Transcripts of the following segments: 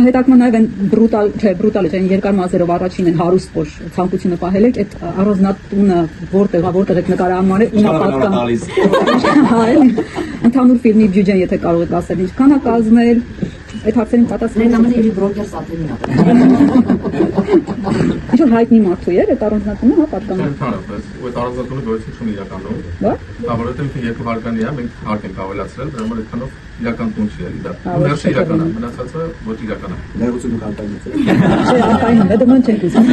Հետաքրքիր նաև են բրուտալ չէ, երկար մազերով առաջին են հարուստ, որ ցանկությունը պահել եք, այդ առանձնատունը որտեղ եք նկարահանման ումա պատկան։ Հա, ընդհանուր ֆիլմի բյուջեն, եթե կարող եք ասել, ինչքան է կազմել, այդ հարցերին պատասխանել։ Բրոկեր Սատրինա։ Ինչ-որ հայտնի մարդու էր այդ առանձնատունը, հա, պատկանում։ Ընդհանրապես, ու այդ առանձնատունը գոյություն չունի իրականում։ Բա՞։ Դա որովհետև երկու հարկանի է, մենք հարկ ենք ավելացրել, դրա համար այդքանով իրական տուն չի էլի դա։ Ներսը իրական է, մնացածը ոչ իրական է։ Ներողություն կարտայինից։ Չէ, արտային է, դրանց չենք ուզում։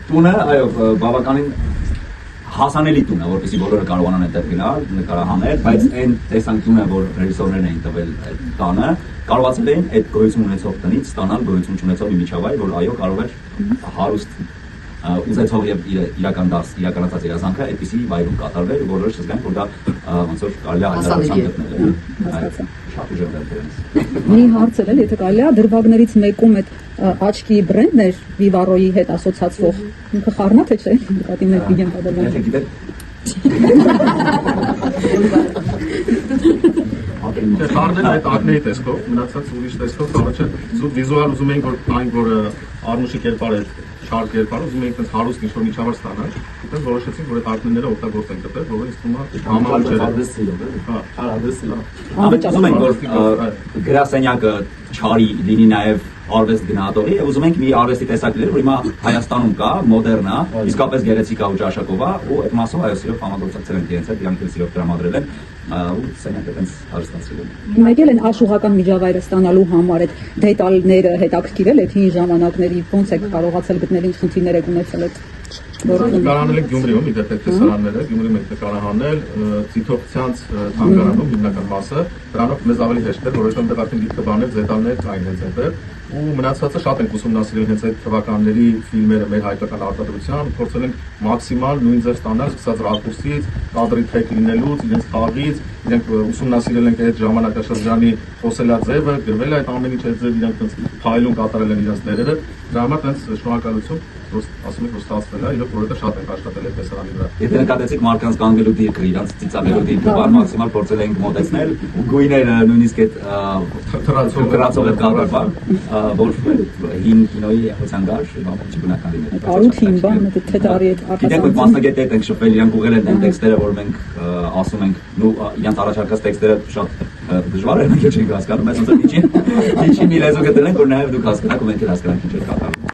Տունը, այո, բավականին հասանելի տուն է, որպեսզի բոլորը կարողանան այդտեղ գնալ, նկարահանել, բայց այն տեսանկյունը, որ ռեժիսորներն էին տվել այդ տանը, կարողացել էին այդ գոյություն ունեցող տնից ստանալ գոյություն ունեցող մի միջավայր, որ այո կարող էր հարուստ ուզեցող եւ իրականացած երազանքը այդպիսի վայրում կատարվել, որոշ զգանք, որ դա ոնց որ կարելի է հաջողության գտնել։ Շատ ուժեղ դերերից։ Մի հարց էլ, եթե կարելի է, դրվագներից մեկում այդ աչքի բրենդն էր Վիվարոյի հետ ասոցացվող։ Ինքը խառնա թե չէ։ Նկատի մեր վիդեոն պատերազմը։ Խառնել այդ ակնեի տեսքով, մնացած ուրիշ տեսքով կարող չէ։ Զուտ վիզուալ ուզում էինք որ այն որ Արմուշի կերպար է, շարք կերպար, ուզում էինք այնպես հարուստ ինչ-որ միջավայր ստանալ, այդպես որոշեցինք որ այդ ակներները օգտագործենք դեպի, որը ինձ թվում է համալուր չէ։ Հա, արադեսիլը։ Ուզում ենք որ գրասենյակը չարի լինի նաև արվեստ գնահատողի, ուզում ենք մի արվեստի տեսակ լինել, որ հիմա Հայաստանում կա, մոդեռն է, իսկապես գեղեցիկ է ու ճաշակով է, ու այդ մասով այո սիրով համագործակցել ենք իրենց հետ, իրանք էլ սիրով տրամադրել են, ու սենյակը տենց հարստացրել են։ Մեկ էլ են աշխուհական միջավայրը ստանալու համար այդ դետալները հետաքրքիրել այդ հին ժամանակների ոնց եք կարողացել գտնել ինչ խնդիրներ եք ունեցել այդ նկարահանել ենք Գյումրիում, իդեպ այդ տեսարանները, Գյումրիում ենք նկարահանել, Ծիթողցյանց թանգարանում հիմնական մասը, դրանով մեզ ավելի հեշտ էր, որովհետև այնտեղ արդեն գիտքը բաներ, դետալներ կային հենց այնտեղ, ու մնացածը շատ ենք ուսումնասիրել հենց այդ թվականների ֆիլմերը մեր հայկական արտադրության, փորձել ենք մաքսիմալ նույն ձև ստանալ, սկսած ռակուրսից, կադրի թեք լինելուց, իրենց խաղից, իրենք ուսումնասիրել ենք այդ ժամանակաշրջանի խոսելաձևը, գրվել է այդ ամեն ինչ այդ ձև, իրենք այնց փայլուն կատարել են իրենց դերերը, դրա համար այնց շնորհակալություն ասում եք որ ստացվել է, իրոք որովհետև շատ ենք աշխատել այդ տեսարանի վրա։ Եթե նկատեցիք մարդկանց կանգնելու դիրքը, իրանց ծիծաղելու դիրքը, մաքսիմալ փորձել ենք մոտեցնել, գույները նույնիսկ այդ թրացող այդ կադրը, որ հին կինոյի էխոցյան գար, չի բնական լինել։ Կարութ հին բան, այդ թետարի այդ արտասանցը։ Գիտեք, որ մասնագետ ենք շփվել, իրանք ուղղել են այն տեքստերը, որ մենք ասում ենք, ու իրանց առաջարկած տեքստերը շատ դժվար են, մենք չենք հասկանում, բայց ոնց որ ինչի մի լեզու գտել ենք, որ նաև դուք հասկանաք ու մենք էլ հասկանանք ինչ է կատարվում։